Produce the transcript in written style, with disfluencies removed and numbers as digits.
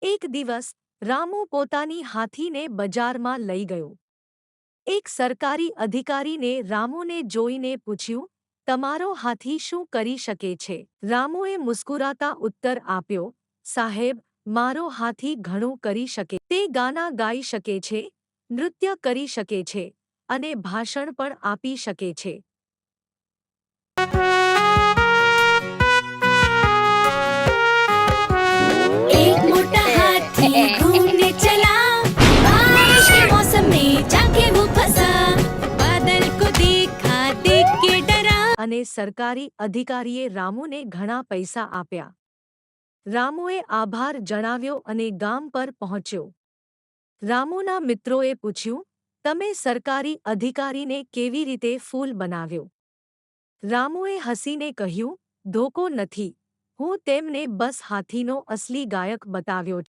એક દિવસ રામુ પોતાની હાથીને બજારમાં લઈ ગયો। એક સરકારી અધિકારીને રામુને જોઈને પૂછ્યું, તમારો હાથી શું કરી શકે છે? રામુએ મુસ્કુરાતા ઉત્તર આપ્યો, સાહેબ, મારો હાથી ઘણું કરી શકે। તે ગાના ગાઈ શકે છે, નૃત્ય કરી શકે છે અને ભાષણ પણ આપી શકે છે। एक मोटा हाथी घूमने चला, बारिश के मौसम में जाके वो फंसा। बादल को देखा, देख के डरा। અને સરકારી અધિકારીએ રામુને ઘણા પૈસા આપ્યા। રામુએ આભાર જણાવ્યો અને ગામ પર પહોંચ્યો। રામુના મિત્રોએ પૂછ્યું, તમે સરકારી અધિકારીને કેવી રીતે ફૂલ બનાવ્યો? રામુએ હસીને કહ્યું, ધોકો નથી, હું તેમને બસ હાથીનો અસલી ગાયક બતાવ્યો।